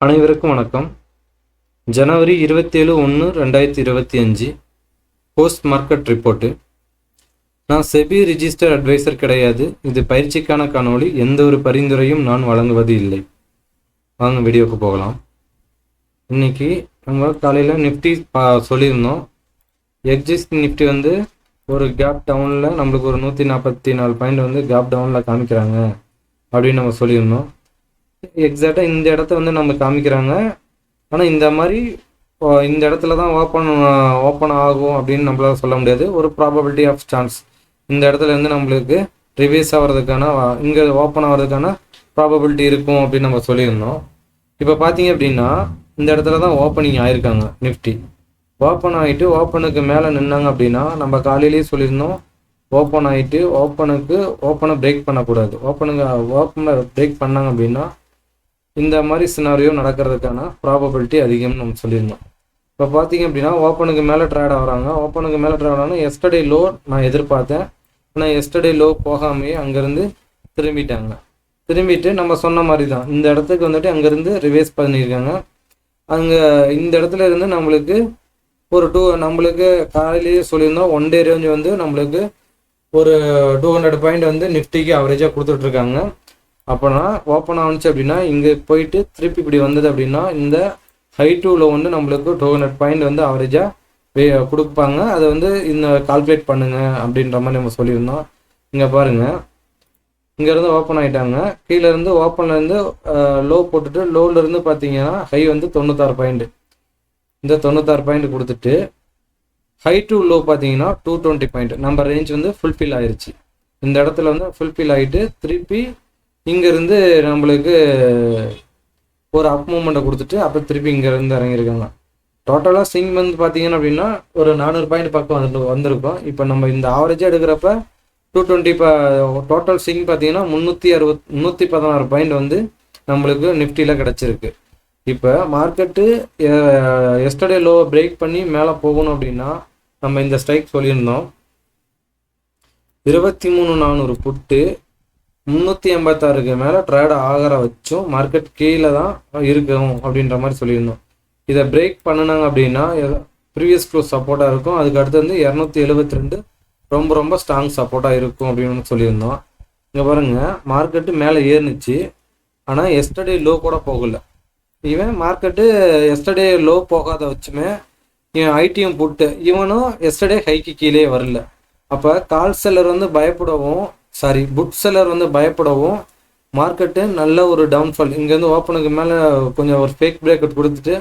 அனைவருக்கும் வணக்கம். ஜனவரி 27/1/2025 post market report. நான் செபி ரிஜிஸ்டர் அட்வைசர் கிடையாது. இது பயிற்சிக்கான காணொளி. எந்த ஒரு பரிந்துரையும் நான் வழங்குவது இல்லை. வாங்க வீடியோவுக்கு போகலாம். இன்றைக்கி நம்ம காலையில் நிஃப்டி சொல்லியிருந்தோம். எக்ஸிஸ்ட் நிஃப்டி ஒரு கேப் டவுனில் நம்மளுக்கு ஒரு 144 பாயிண்ட் கேப் டவுனில் காமிக்கிறாங்க அப்படின்னு நம்ம சொல்லியிருந்தோம். எக்ஸாக்டாக இந்த இடத்த நம்ம காமிக்கிறாங்க. ஆனால் இந்த மாதிரி இந்த இடத்துல தான் ஓப்பன் ஆகும் அப்படின்னு நம்மளால சொல்ல முடியாது. ஒரு ப்ராபபிலிட்டி ஆஃப் சான்ஸ் இந்த இடத்துல நம்மளுக்கு ரிவைஸ் ஆகிறதுக்கான இங்கே ஓப்பன் ஆகிறதுக்கான ப்ராபபிலிட்டி இருக்கும் அப்படின்னு நம்ம சொல்லியிருந்தோம். இப்போ பார்த்தீங்க அப்படின்னா இந்த இடத்துல தான் ஓப்பனிங் ஆயிருக்காங்க. நிஃப்டி ஓப்பன் ஆகிட்டு ஓப்பனுக்கு மேலே நின்னாங்க அப்படின்னா நம்ம காலையிலேயே சொல்லியிருந்தோம். ஓப்பன் ஆகிட்டு ஓப்பனை பிரேக் பண்ணக்கூடாது. ஓப்பனை பிரேக் பண்ணாங்க அப்படின்னா இந்த மாதிரி சினாரியோ நடக்கிறதுக்கான ப்ராபபிலிட்டி அதிகம்னு நம்ம சொல்லியிருந்தோம். இப்போ பார்த்தீங்க அப்படின்னா ஓப்பனுக்கு மேலே ட்ரேட் ஆகிறாங்க. ஓப்பனுக்கு மேலே ட்ரேட் ஆகிறாங்க. எஸ்டர்டே லோ நான் எதிர்பார்த்தேன். ஆனால் எஸ்டர்டே லோ போகாமையே அங்கேருந்து திரும்பிட்டு நம்ம சொன்ன மாதிரி தான் இந்த இடத்துக்கு அங்கேருந்து ரிவைஸ் பண்ணியிருக்காங்க. அங்கே இந்த இடத்துல இருந்து நம்மளுக்கு ஒரு நம்மளுக்கு காலையிலேயே சொல்லியிருந்தோம். ஒன் டே ரேஞ்ச் நம்மளுக்கு ஒரு 200 பாயிண்ட் நிஃப்டிக்கு அவரேஜாக கொடுத்துட்ருக்காங்க. அப்போனா ஓப்பன் ஆனிச்சு அப்படின்னா இங்கே போயிட்டு திருப்பி இப்படி வந்தது அப்படின்னா இந்த ஹை டூவில் நம்மளுக்கு 200 பாயிண்ட் அவரேஜாக கொடுப்பாங்க. அதை இந்த கால்குலேட் பண்ணுங்க அப்படின்ற மாதிரி நம்ம சொல்லியிருந்தோம். இங்கே பாருங்கள், இங்கேருந்து ஓப்பன் ஆகிட்டாங்க. கீழேருந்து ஓப்பன்லேருந்து லோ போட்டுட்டு லோவிலேருந்து பார்த்தீங்கன்னா ஹை 96 பாயிண்ட். இந்த 96 பாயிண்ட் கொடுத்துட்டு ஹை டு லோ பார்த்தீங்கன்னா 220 பாயிண்ட். நம்ம ரேஞ்ச் ஃபுல்ஃபில் ஆயிடுச்சு. இந்த இடத்துல ஃபுல்ஃபில் ஆகிட்டு திருப்பி இங்கேருந்து நம்மளுக்கு ஒரு அப் மூமெண்ட்டை கொடுத்துட்டு அப்புறம் திருப்பி இங்கேருந்து இறங்கியிருக்காங்க. டோட்டலாக சிங் பார்த்தீங்கன்னா அப்படின்னா ஒரு 400 பாயிண்ட் பக்கம் வந்திருக்கும். இப்போ நம்ம இந்த ஆவரேஜாக எடுக்கிறப்ப 220 டோட்டல் சிங் பார்த்தீங்கன்னா 316 பாயிண்ட் நம்மளுக்கு நிஃப்டியில் கிடச்சிருக்கு. இப்போ மார்க்கெட்டு எஸ்டர்டே லோவை பிரேக் பண்ணி மேலே போகணும் அப்படின்னா நம்ம இந்த ஸ்ட்ரைக் சொல்லியிருந்தோம். 23,400 புட்டு 386க்கு மேலே ட்ரேட் ஆகிற வச்சும் மார்க்கெட் கீழே தான் இருக்கும் அப்படின்ற மாதிரி சொல்லியிருந்தோம். இதை பிரேக் பண்ணினாங்க அப்படின்னா ப்ரீவியஸ் க்ளோஸ் சப்போர்ட்டாக இருக்கும். அதுக்கு அடுத்து 272 ரொம்ப ஸ்ட்ராங் சப்போர்ட்டாக இருக்கும் அப்படின்னு சொல்லியிருந்தோம். இங்கே பாருங்கள், மார்க்கெட்டு மேலே ஏறினுச்சு. ஆனால் எஸ்டர்டே லோ கூட போகலை. இவன் மார்க்கெட்டு எஸ்டர்டே லோ போகாத வச்சுமே இவன் ஐடிஎம் புட்டு இவனும் எஸ்டர்டே ஹைக்கு கீழே வரல. அப்போ கால் செல்லர் பயப்படவும் புட் செல்லர் பயப்படவும் மார்க்கெட்டு நல்ல ஒரு டவுன்ஃபால். இங்கேருந்து ஓப்பனுக்கு மேலே கொஞ்சம் ஒரு ஃபேக் பிரேக் அவுட் கொடுத்துட்டு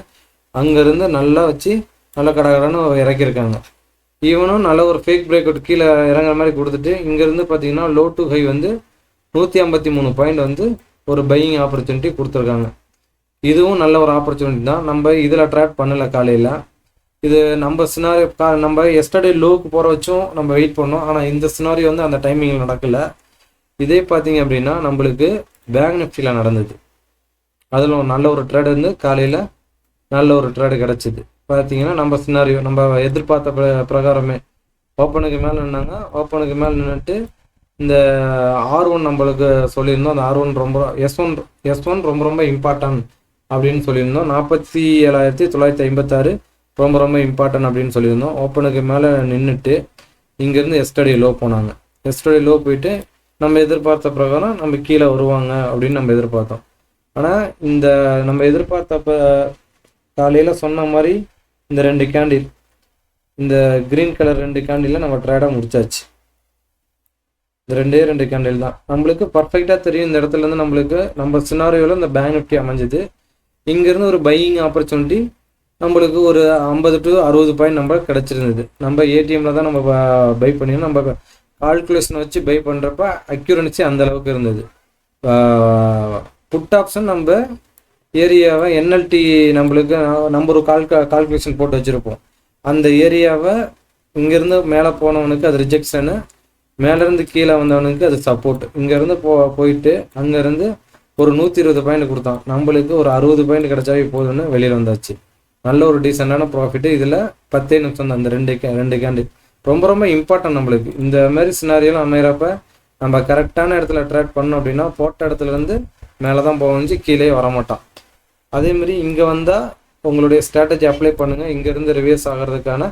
அங்கேருந்து நல்லா வச்சு நல்லா கடகடன்னு இறக்கியிருக்காங்க. ஈவனும் நல்ல ஒரு ஃபேக் பிரேக் அவுட் கீழே இறங்குற மாதிரி கொடுத்துட்டு இங்கேருந்து பார்த்தீங்கன்னா லோ டு ஹை 153 பாயிண்ட் ஒரு பையிங் ஆப்பர்ச்சுனிட்டி கொடுத்துருக்காங்க. இதுவும் நல்ல ஒரு ஆப்பர்ச்சுனிட்டி தான். நம்ம இதில் ட்ராக் பண்ணலை காலையில். இது நம்ம சினாரியோ நம்ம எஸ்டர்டே லோவுக்கு போகிற வச்சும் நம்ம வெயிட் பண்ணோம். ஆனால் இந்த சினாரியோ அந்த டைமிங்கில் நடக்கலை. இதே பார்த்தீங்க அப்படின்னா நம்மளுக்கு பேங்க் நிஃப்டியில் நடந்தது. அதில் நல்ல ஒரு ட்ரேடு காலையில் நல்ல ஒரு ட்ரேடு கிடச்சிது. பார்த்தீங்கன்னா நம்ம சினாரியோ நம்ம எதிர்பார்த்த பிரகாரமே ஓப்பனுக்கு மேலே நின்னாங்க. ஓப்பனுக்கு மேலே நின்றுட்டு இந்த R1 நம்மளுக்கு சொல்லியிருந்தோம். அந்த R1 S1 ரொம்ப இம்பார்ட்டன்ட் அப்படின்னு சொல்லியிருந்தோம். 47,956 ரொம்ப இம்பார்ட்டன்ட் அப்படின்னு சொல்லியிருந்தோம். ஓப்பனுக்கு மேலே நின்றுட்டு இங்கேருந்து எஸ்டர்டே லோ போனாங்க. எஸ்டர்டே லோ போயிட்டு நம்ம எதிர்பார்த்த பிரகாரம் நம்ம கீழே வருவாங்க அப்படின்னு நம்ம எதிர்பார்த்தோம். ஆனால் இந்த நம்ம எதிர்பார்த்தப்ப காலையில் சொன்ன மாதிரி இந்த 2 கேண்டில், இந்த க்ரீன் கலர் 2 கேண்டில் நம்ம ட்ரேடாக முடிச்சாச்சு. இந்த 2 கேண்டில் தான் நம்மளுக்கு பர்ஃபெக்டாக தெரியும். இந்த இடத்துலேருந்து நம்மளுக்கு நம்ம சினாரியோவில் இந்த பேங்க் நிஃப்டி அமைஞ்சுது. இங்கேருந்து ஒரு பையிங் ஆப்பர்ச்சுனிட்டி நம்மளுக்கு ஒரு 50 to 60 பாயிண்ட் நம்ம கிடச்சிருந்தது. நம்ம ஏடிஎம்மில் தான் நம்ம பை பண்ணிடணும். நம்ம கால்குலேஷனை வச்சு பை பண்ணுறப்ப அக்யூரன்சி அந்தளவுக்கு இருந்தது. புட் ஆப்ஷன் நம்ம ஏரியாவை என்எல்டி நம்மளுக்கு நம்ம ஒரு கால்குலேஷன் போட்டு வச்சுருப்போம். அந்த ஏரியாவை இங்கேருந்து மேலே போனவனுக்கு அது ரிஜெக்ஷனு, மேலேருந்து கீழே வந்தவனுக்கு அது சப்போர்ட். இங்கேருந்து போயிட்டு அங்கேருந்து ஒரு 120 பாயிண்ட் கொடுத்தான். நம்மளுக்கு ஒரு 60 பாயிண்ட் கிடச்சாவே போதுன்னு வெளியில் வந்தாச்சு. நல்ல ஒரு டீசெண்டான ப்ராஃபிட்டு. இதில் 10 நிமிஷம் தான் அந்த 2 கேண்டில் ரொம்ப இம்பார்ட்டன்ட். நம்மளுக்கு இந்த மாதிரி சினாரியெல்லாம் அமைகிறப்ப நம்ம கரெக்டான இடத்துல ட்ரேட் பண்ணோம் அப்படின்னா போட்ட இடத்துலேருந்து மேலே தான் போக கீழே வரமாட்டான். அதேமாதிரி இங்கே வந்தால் உங்களுடைய ஸ்ட்ராட்டஜி அப்ளை பண்ணுங்கள், இங்கேருந்து ரிவர்ஸ் ஆகிறதுக்கான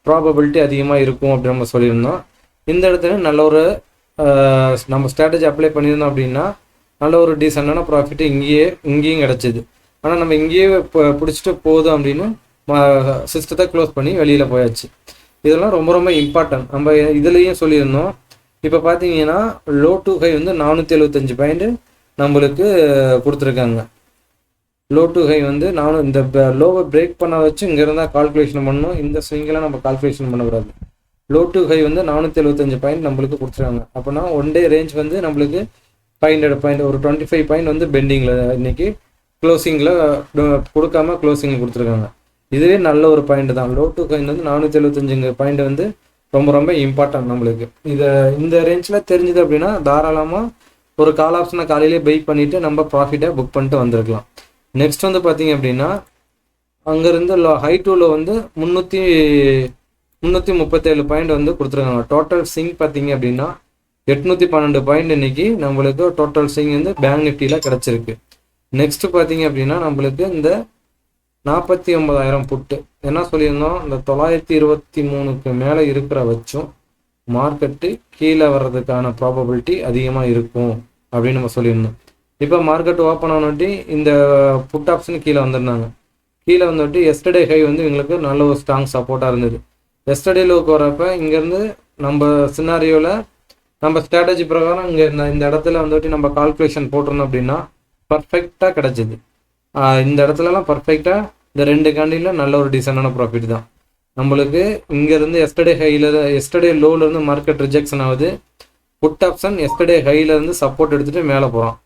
ப்ராபபிலிட்டி அதிகமாக இருக்கும் அப்படின்னு நம்ம சொல்லியிருந்தோம். இந்த இடத்துல நல்ல ஒரு நம்ம ஸ்ட்ராட்டஜி அப்ளை பண்ணியிருந்தோம் அப்படின்னா நல்ல ஒரு டீசெண்டான ப்ராஃபிட்டு இங்கேயும் கிடச்சிது. ஆனால் நம்ம இங்கேயே பிடிச்சிட்டு போதும் அப்படின்னு சிஸ்டத்தை க்ளோஸ் பண்ணி வெளியில் போயாச்சு. இதெல்லாம் ரொம்ப ரொம்ப இம்பார்ட்டன்ட். நம்ம இதுலேயும் சொல்லியிருந்தோம். இப்போ பார்த்தீங்கன்னா லோ டு ஹை வந்து 475 பாயிண்ட் நம்மளுக்கு கொடுத்துருக்காங்க. லோ டு ஹை வந்து இந்த லோவை பிரேக் பண்ண வச்சு இங்கே இருந்தால் கால்குலேஷன் பண்ணணும். இந்த ஸ்விங்கெல்லாம் நம்ம கால்குலேஷன் பண்ணக்கூடாது. லோ டு ஹை வந்து 475 பாயிண்ட் நம்மளுக்கு கொடுத்துருக்காங்க. அப்போனா ஒன் டே ரேஞ்ச் வந்து நம்மளுக்கு 500 பாயிண்ட், ஒரு 25 பாயிண்ட் வந்து பெண்டிங்கில் இன்னைக்கு க்ளோசிங்கில் கொடுக்காம க்ளோசிங்கில் கொடுத்துருக்காங்க. இதுவே நல்ல ஒரு பாயிண்ட் தான். லோ டு ஹை வந்து 475 பாயிண்ட் வந்து ரொம்ப ரொம்ப இம்பார்ட்டன்ட் நம்மளுக்கு. இந்த ரேஞ்சில் தெரிஞ்சுது அப்படின்னா தாராளமாக ஒரு கால் ஆப்ஷனை காலையிலே பை பண்ணிவிட்டு நம்ம ப்ராஃபிட்டை புக் பண்ணிட்டு வந்திருக்கலாம். நெக்ஸ்ட் வந்து பார்த்தீங்க அப்படின்னா அங்கேருந்து ஹை டூவில் வந்து 337 பாயிண்ட் வந்து கொடுத்துருக்காங்க. டோட்டல் சிங் பார்த்தீங்க அப்படின்னா 812 பாயிண்ட் இன்னைக்கு நம்மளுக்கு டோட்டல் சிங் வந்து பேங்க் நிஃப்டியில் கிடச்சிருக்கு. நெக்ஸ்ட் பார்த்தீங்க அப்படின்னா நம்மளுக்கு இந்த 49,000 புட்டு என்ன சொல்லியிருந்தோம், இந்த 923க்கு மேலே இருக்கிற வச்சும் மார்க்கெட்டு கீழே வர்றதுக்கான ப்ராபபிலிட்டி அதிகமாக இருக்கும் அப்படின்னு நம்ம சொல்லியிருந்தோம். இப்போ மார்க்கெட் ஓப்பன் ஆனோட்டி இந்த புட் ஆப்ஷன் கீழே வந்திருந்தாங்க. கீழே வந்துட்டு எஸ்டர்டே ஹை வந்து எங்களுக்கு நல்ல ஒரு ஸ்ட்ராங் சப்போர்ட்டாக இருந்தது. எஸ்டர்டே லோக்கு வரப்போ இங்கேருந்து நம்ம சினாரியோவில் நம்ம ஸ்ட்ராட்டஜி பிரகாரம் இங்கே இந்த இடத்துல வந்துட்டு நம்ம கால்குலேஷன் போட்டிருந்தோம் அப்படின்னா பர்ஃபெக்டாக கிடச்சிது. இந்த இடத்துலலாம் பர்ஃபெக்டாக இந்த 2 கேண்டில் நல்ல ஒரு டீசெண்டான ப்ராஃபிட் தான் நம்மளுக்கு. இங்கேருந்து எஸ்டர்டே லோவிலேருந்து மார்க்கெட் ரிஜெக்ஷன் ஆகுது. புட் ஆப்ஷன் எஸ்டர்டே ஹையிலேருந்து சப்போர்ட் எடுத்துகிட்டு மேலே போகிறோம்.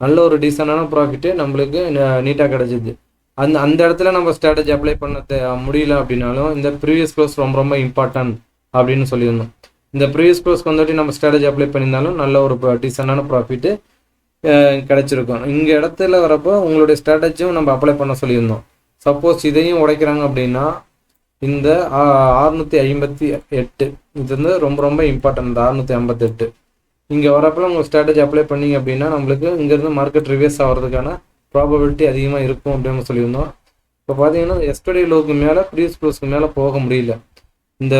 நல்ல ஒரு டீசெண்டான ப்ராஃபிட்டு நம்மளுக்கு நீட்டாக கிடச்சிது. அந்த இடத்துல நம்ம ஸ்ட்ராட்டஜி அப்ளை பண்ண முடியல அப்படின்னாலும் இந்த ப்ரீவியஸ் க்ளோஸ் ரொம்ப ரொம்ப இம்பார்ட்டன்ட் அப்படின்னு சொல்லியிருந்தோம். இந்த ப்ரீவியஸ் க்ளோஸ்க்கு வந்துட்டு நம்ம ஸ்ட்ராட்டஜி அப்ளை பண்ணியிருந்தாலும் நல்ல ஒரு டீசெண்டான ப்ராஃபிட்டு கிடச்சிருக்கும். இங்கே இடத்துல வரப்போ உங்களுடைய ஸ்ட்ராட்டஜியும் நம்ம அப்ளை பண்ண சொல்லியிருந்தோம். சப்போஸ் இதையும் உடைக்கிறாங்க அப்படின்னா இந்த 658 இது வந்து ரொம்ப ரொம்ப இம்பார்ட்டன்ட். இந்த 658 இங்கே வரப்போ உங்கள் ஸ்ட்ராட்டஜி அப்ளை பண்ணிங்க அப்படின்னா நம்மளுக்கு இங்கேருந்து மார்க்கெட் ரிவர்ஸ் ஆகிறதுக்கான ப்ராபபிலிட்டி அதிகமாக இருக்கும் அப்படின்னு சொல்லியிருந்தோம். இப்போ பார்த்தீங்கன்னா எஸ்டர்டே லோக்கு மேலே ப்ரீவியஸ் க்ளோஸ்க்கு மேலே போக முடியல. இந்த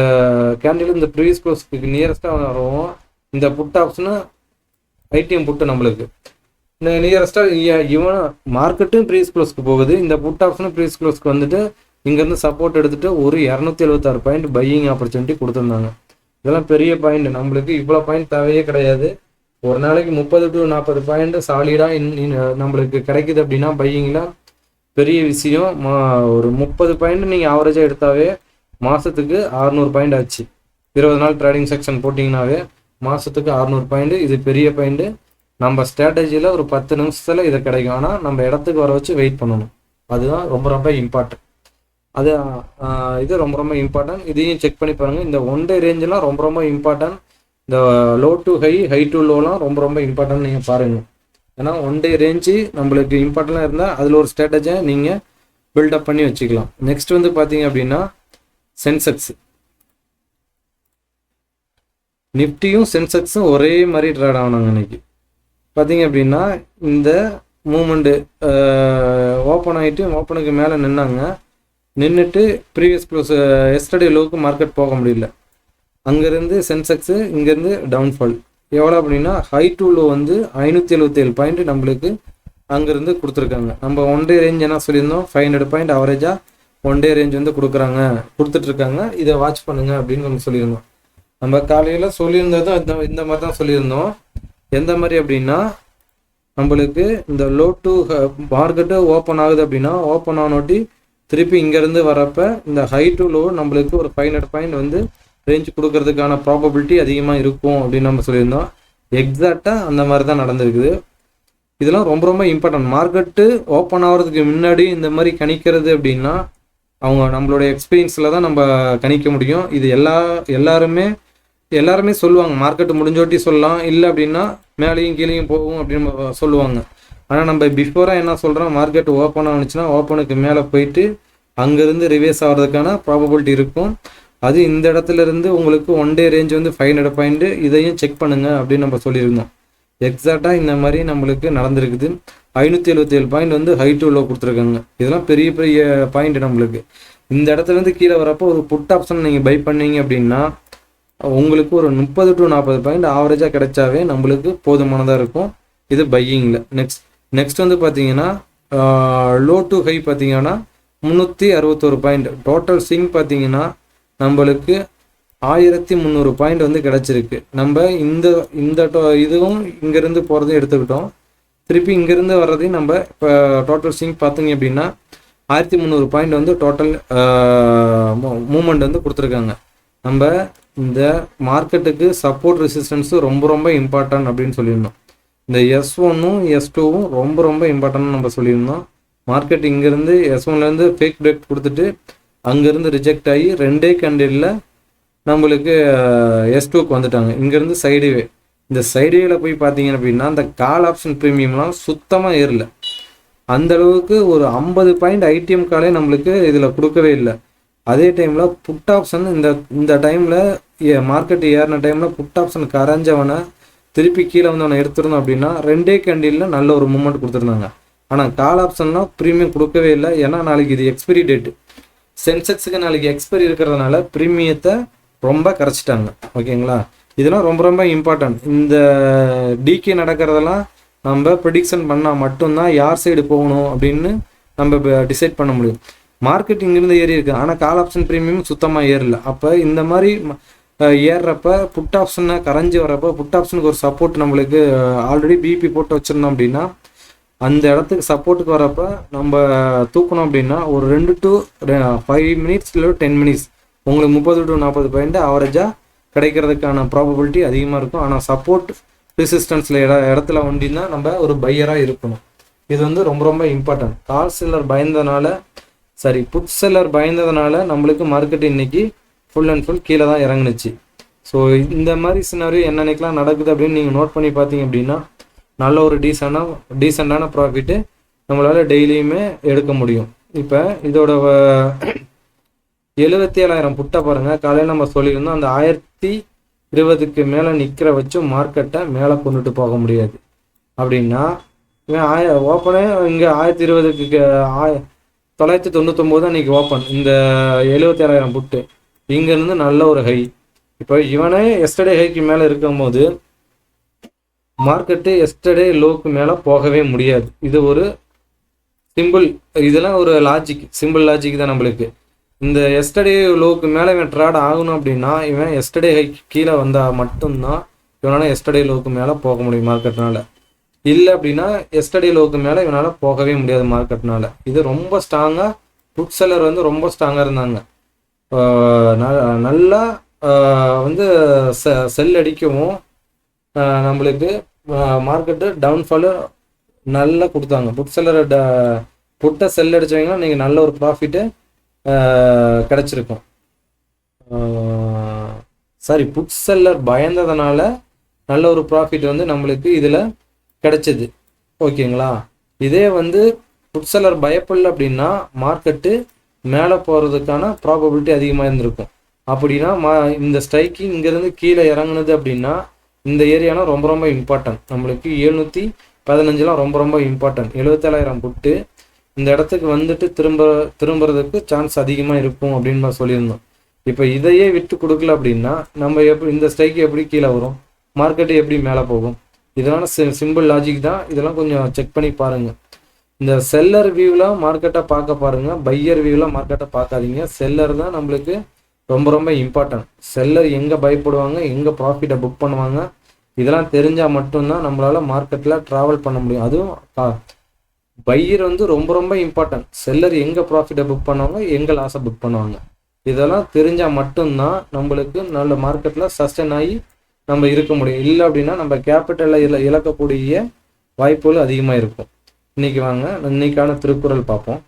கேண்டில் இந்த ப்ரீவியஸ் க்ளோஸ்க்கு நியரஸ்ட்டாக வரவும் இந்த புட் ஆப்ஷனு ஐடிஎம் புட்டு நம்மளுக்கு நியரஸ்ட்டாக ஈவன் மார்க்கெட்டும் ப்ரீவியஸ் க்ளோஸ்க்கு போகுது. இந்த புட் ஆப்ஷனும் ப்ரீவியஸ் க்ளோஸ்க்கு வந்துட்டு இங்கேருந்து சப்போர்ட் எடுத்துகிட்டு ஒரு 276 பாயிண்ட் பையிங் ஆப்பர்ச்சுனிட்டி கொடுத்துருந்தாங்க. இதெல்லாம் பெரிய பாயிண்ட். நம்மளுக்கு இவ்வளோ பாயிண்ட் தேவையே கிடையாது. ஒரு நாளைக்கு 30 to 40 பாயிண்ட் சாலிடாக நம்மளுக்கு கிடைக்குது அப்படின்னா பையிங்கில் பெரிய விஷயம். ஒரு 30 பாயிண்ட் நீங்கள் ஆவரேஜாக எடுத்தாவே மாதத்துக்கு 600 பாயிண்ட் ஆச்சு. 20 நாள் ட்ரேடிங் செக்ஷன் போட்டிங்கனாவே மாதத்துக்கு 600 பாயிண்ட். இது பெரிய பாயிண்ட்டு. நம்ம ஸ்ட்ராட்டஜியில் ஒரு 10 நிமிஷத்தில் இது கிடைக்கும். ஆனால் நம்ம இடத்துக்கு வர வச்சு வெயிட் பண்ணணும். அதுதான் ரொம்ப ரொம்ப இம்பார்ட்டன்ட். இது ரொம்ப ரொம்ப இம்பார்ட்டன்ட். இதையும் செக் பண்ணி பாருங்கள். இந்த ஒன் டே ரேஞ்செலாம் ரொம்ப ரொம்ப இம்பார்ட்டன்ட். இந்த low to high, high to லோலாம் ரொம்ப ரொம்ப இம்பார்ட்டன்ட் நீங்கள் பாருங்கள். ஏன்னா ஒன் டே ரேஞ்சு நம்மளுக்கு இம்பார்ட்டண்ட்டாக இருந்தால் அதில் ஒரு ஸ்ட்ராட்டஜியை நீங்கள் பில்டப் பண்ணி வச்சுக்கலாம். நெக்ஸ்ட் வந்து பார்த்தீங்க அப்படின்னா சென்செக்ஸ், நிஃப்டியும் சென்செக்ஸும் ஒரே மாதிரி ட்ரேட் ஆனாங்க இன்னைக்கு. பார்த்தீங்க அப்படின்னா இந்த மூமெண்ட்டு ஓப்பன் ஆகிட்டு ஓப்பனுக்கு மேலே நின்றுட்டு ப்ரீவியஸ் க்ளோஸ் எஸ்டர்டே லோவுக்கு மார்க்கெட் போக முடியல. அங்கேருந்து சென்செக்ஸு இங்கேருந்து டவுன்ஃபால் எவ்வளோ அப்படின்னா ஹை டு லோ வந்து 577 பாயிண்ட் நம்மளுக்கு அங்கேருந்து கொடுத்துருக்காங்க. நம்ம ஒன் டே ரேஞ்ச் என்ன சொல்லியிருந்தோம், 500 பாயிண்ட் அவரேஜாக ஒன் டே ரேஞ்ச் வந்து கொடுத்துட்ருக்காங்க. இதை வாட்ச் பண்ணுங்க அப்படின்னு நம்ம சொல்லியிருந்தோம். நம்ம காலையில் சொல்லியிருந்ததும் இந்த மாதிரி தான் சொல்லியிருந்தோம். எந்த மாதிரி அப்படின்னா நம்மளுக்கு இந்த லோ டு மார்க்கெட்டு ஓப்பன் ஆகுது அப்படின்னா ஓப்பன் ஆனோட்டி திருப்பி இங்கேருந்து வரப்போ இந்த ஹை டு லோ நம்மளுக்கு ஒரு 500 பாயிண்ட் வந்து ரேஞ்ச் கொடுக்கறதுக்கான ப்ராபபிலிட்டி அதிகமாக இருக்கும் அப்படின்னு நம்ம சொல்லியிருந்தோம். எக்ஸாக்டாக அந்த மாதிரி தான் நடந்திருக்குது. இதெல்லாம் ரொம்ப ரொம்ப இம்பார்ட்டன்ட். மார்க்கெட்டு ஓப்பன் ஆகிறதுக்கு முன்னாடி இந்த மாதிரி கணிக்கிறது அப்படின்னா நம்மளுடைய எக்ஸ்பீரியன்ஸில் தான் நம்ம கணிக்க முடியும். இது எல்லாருமே சொல்லுவாங்க. மார்க்கெட்டு முடிஞ்சோட்டி சொல்லலாம், இல்லை அப்படின்னா மேலேயும் கீழேயும் போகும் அப்படின்னு சொல்லுவாங்க. ஆனால் நம்ம பிஃபோராக என்ன சொல்கிறோம், மார்க்கெட் ஓப்பன் ஆனிச்சுன்னா ஓப்பனுக்கு மேலே போயிட்டு அங்கேருந்து ரிவர்ஸ் ஆகிறதுக்கான ப்ராபபிலிட்டி இருக்கும். அது இந்த இடத்துல இருந்து உங்களுக்கு ஒன் டே ரேஞ்ச் வந்து 500 பாயிண்ட்டு, இதையும் செக் பண்ணுங்கள் அப்படின்னு நம்ம சொல்லியிருந்தோம். எக்ஸாக்டாக இந்த மாதிரி நம்மளுக்கு நடந்திருக்குது. 577 பாயிண்ட் வந்து ஹைட் உள்ள கொடுத்துருக்காங்க. இதெல்லாம் பெரிய பெரிய பாயிண்ட் நம்மளுக்கு. இந்த இடத்துலேருந்து கீழே வரப்போ ஒரு புட் ஆப்ஷன் நீங்கள் பை பண்ணீங்க அப்படின்னா உங்களுக்கு ஒரு 30 to 40 பாயிண்ட் ஆவரேஜாக கிடைச்சாவே நம்மளுக்கு போதுமானதாக இருக்கும். இது பையிங்கில். நெக்ஸ்ட் வந்து பார்த்தீங்கன்னா லோ டு ஹை பார்த்தீங்கன்னா 361 பாயிண்ட். டோட்டல் ஸ்விங் பார்த்தீங்கன்னா நம்மளுக்கு 1300 பாயிண்ட் வந்து கிடச்சிருக்கு. நம்ம இந்த இதுவும் இங்கேருந்து போகிறதையும் எடுத்துக்கிட்டோம். திருப்பி இங்கேருந்து வர்றதையும் நம்ம இப்போ டோட்டல் ஸ்விங் பார்த்தீங்க அப்படின்னா 1300 பாயிண்ட் வந்து டோட்டல் மூமெண்ட் வந்து கொடுத்துருக்காங்க. நம்ம இந்த மார்க்கெட்டுக்கு சப்போர்ட் ரெசிஸ்டன்ஸு ரொம்ப ரொம்ப இம்பார்ட்டன்ட் அப்படின்னு சொல்லியிருந்தோம். இந்த S1ம் S2வும் ரொம்ப ரொம்ப இம்பார்ட்டன்ட்னு நம்ம சொல்லியிருந்தோம். மார்க்கெட் இங்கேருந்து S1லேருந்து ஃபேக் பிரேக் கொடுத்துட்டு அங்கேருந்து ரிஜெக்ட் ஆகி 2 கேண்டிலில் நம்மளுக்கு S2க்கு வந்துட்டாங்க. இங்கேருந்து சைடுவே. இந்த சைடுவேல போய் பார்த்தீங்க அப்படின்னா அந்த கால் ஆப்ஷன் ப்ரீமியம்லாம் சுத்தமாக ஏறல. அந்த அளவுக்கு ஒரு 50 பாயிண்ட் ஐடிஎம் காலே நம்மளுக்கு இதில் கொடுக்கவே இல்லை. அதே டைமில் புட் ஆப்ஷன் இந்த டைமில் மார்க்கெட் ஏறின டைமில் புட் ஆப்ஷன் கரைஞ்சவனை திருப்பி கீழே வந்து அவனை எடுத்துருந்தோம் அப்படின்னா 2 கேண்டிலில் நல்ல ஒரு மூமெண்ட் கொடுத்துருந்தாங்க. ஆனால் கால் ஆப்ஷன்லாம் ப்ரீமியம் கொடுக்கவே இல்லை. ஏன்னா நாளைக்கு இது எக்ஸ்பைரி டேட்டு. சென்செக்ஸுக்கு நாளைக்கு எக்ஸ்பைரி இருக்கிறதுனால ப்ரீமியத்தை ரொம்ப கரைச்சிட்டாங்க. ஓகேங்களா? இதெல்லாம் ரொம்ப ரொம்ப இம்பார்ட்டன்ட். இந்த டிகே நடக்கிறதெல்லாம் நம்ம ப்ரிடிக்ஷன் பண்ணால் மட்டும்தான் யார் சைடு போகணும் அப்படின்னு நம்ம டிசைட் பண்ண முடியும். மார்க்கெட் இங்கிருந்து ஏறி இருக்கு, ஆனால் கால் ஆப்ஷன் ப்ரீமியம் சுத்தமாக ஏறல. அப்போ இந்த மாதிரி ஏறுறப்ப புட் ஆப்ஷனை கரைஞ்சி வரப்போ புட் ஆப்ஷனுக்கு ஒரு சப்போர்ட் நம்மளுக்கு ஆல்ரெடி பிபி போட்டு வச்சுருந்தோம் அப்படின்னா அந்த இடத்துக்கு சப்போர்ட்டுக்கு வரப்போ நம்ம தூக்கணும் அப்படின்னா ஒரு 2 to 5 மினிட்ஸ் இல்லை 10 மினிட்ஸ் உங்களுக்கு 30 to 40 பாயிண்ட் ஆவரேஜாக கிடைக்கிறதுக்கான ப்ராபபிலிட்டி அதிகமாக இருக்கும். ஆனால் சப்போர்ட் ரெசிஸ்டன்ஸில் இடத்துல ஒண்டின்னா நம்ம ஒரு பையராக இருக்கணும். இது வந்து ரொம்ப ரொம்ப இம்பார்ட்டன்ட். கால் செல்லர் பயந்ததுனால புட் செல்லர் பயந்ததுனால நம்மளுக்கு மார்க்கெட் இன்னைக்கு ஃபுல் அண்ட் ஃபுல் கீழே தான் இறங்குனுச்சு. ஸோ இந்த மாதிரி சினாரியோ என்னன்னைக்கெலாம் நடக்குது அப்படின்னு நீங்கள் நோட் பண்ணி பார்த்தீங்க அப்படின்னா நல்ல ஒரு டீசெண்டான ப்ராஃபிட்டு நம்மளால் டெய்லியுமே எடுக்க முடியும். இப்போ இதோட 77,000 புட்டை பாருங்கள். காலையில் நம்ம சொல்லியிருந்தோம் அந்த 1020க்கு மேலே நிற்கிற வச்சு மார்க்கெட்டை மேலே கொண்டுட்டு போக முடியாது அப்படின்னா இவன் ஓப்பனே இங்கே 1020க்கு 999 தான் இன்றைக்கி ஓப்பன். இந்த 77,000 புட்டு இங்கேருந்து நல்ல ஒரு ஹை. இப்போ இவனே எஸ்டர்டே ஹைக்கு மேலே இருக்கும்போது மார்க்கெட்டு எஸ்டர்டே லோக்கு மேலே போகவே முடியாது. இது ஒரு சிம்பிள், இதெல்லாம் ஒரு லாஜிக், சிம்பிள் லாஜிக் தான் நம்மளுக்கு. இந்த எஸ்டர்டே லோக்கு மேலே இவன் ட்ராட் ஆகணும் அப்படின்னா இவன் எஸ்டர்டே ஹைக்கு கீழே வந்தால் மட்டும்தான் இவனால் எஸ்டர்டே லோக்கு மேலே போக முடியும் மார்க்கெட்னால. இல்லை அப்படின்னா எஸ்டர்டே லோக்கு மேலே இவனால் போகவே முடியாது மார்க்கெட்னால. இது ரொம்ப ஸ்ட்ராங்காக புட் செல்லர் வந்து ரொம்ப ஸ்ட்ராங்காக இருந்தாங்க. நல்லா வந்து செல் அடிக்கவும் நம்மளுக்கு மார்க்கெட்டு டவுன்ஃபாலு நல்லா கொடுத்தாங்க. புட் செல்லரை புட்டை செல் அடித்தவங்கன்னா நீங்கள் நல்ல ஒரு ப்ராஃபிட்டு கிடச்சிருக்கும். புட் செல்லர் பயந்ததுனால நல்ல ஒரு ப்ராஃபிட் வந்து நம்மளுக்கு இதில் கிடைச்சது. ஓகேங்களா? இதே வந்து புட் செல்லர் பயப்படல அப்படின்னா மார்க்கெட்டு மேலே போகிறதுக்கான ப்ராபபிலிட்டி அதிகமாக இருந்திருக்கும். அப்படின்னா இந்த ஸ்ட்ரைக்கு இங்கேருந்து கீழே இறங்குனது அப்படின்னா இந்த ஏரியாலாம் ரொம்ப ரொம்ப இம்பார்ட்டன்ட். நம்மளுக்கு 715லாம் ரொம்ப ரொம்ப இம்பார்ட்டன்ட். 77,000 புட்டு இந்த இடத்துக்கு வந்துட்டு திரும்புறதுக்கு சான்ஸ் அதிகமாக இருக்கும் அப்படின்னு நான் சொல்லியிருந்தோம். இப்போ இதையே விட்டு கொடுக்கல அப்படின்னா நம்ம எப்படி இந்த ஸ்ட்ரைக்கு எப்படி கீழே வரும், மார்க்கெட்டு எப்படி மேலே போகும்? இதெல்லாம் சிம்பிள் லாஜிக் தான். இதெல்லாம் கொஞ்சம் செக் பண்ணி பாருங்கள். இந்த செல்லர் வியூவில் மார்க்கெட்டை பார்க்க பாருங்கள், பையர் வியூவில் மார்க்கெட்டை பார்க்காதீங்க. செல்லர் தான் நம்மளுக்கு ரொம்ப ரொம்ப இம்பார்ட்டன்ட். செல்லர் எங்கே பயப்படுவாங்க, எங்கே ப்ராஃபிட்டை புக் பண்ணுவாங்க, இதெல்லாம் தெரிஞ்சால் மட்டும்தான் நம்மளால் மார்க்கெட்டில் ட்ராவல் பண்ண முடியும். அதுவும் பையர் வந்து ரொம்ப ரொம்ப இம்பார்ட்டன்ட். செல்லர் எங்கே ப்ராஃபிட்டை புக் பண்ணுவாங்க, எங்கே லாஸை புக் பண்ணுவாங்க, இதெல்லாம் தெரிஞ்சால் மட்டும்தான் நம்மளுக்கு நல்ல மார்க்கெட்டில் சஸ்டெயின் ஆகி நம்ம இருக்க முடியும். இல்லை அப்படின்னா நம்ம கேபிட்டலில் இழக்கக்கூடிய வாய்ப்புகள் அதிகமாக இருக்கும். இன்னைக்கு வாங்க இன்னைக்கான திருக்குறள் பார்ப்போம்.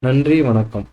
நன்றி, வணக்கம்.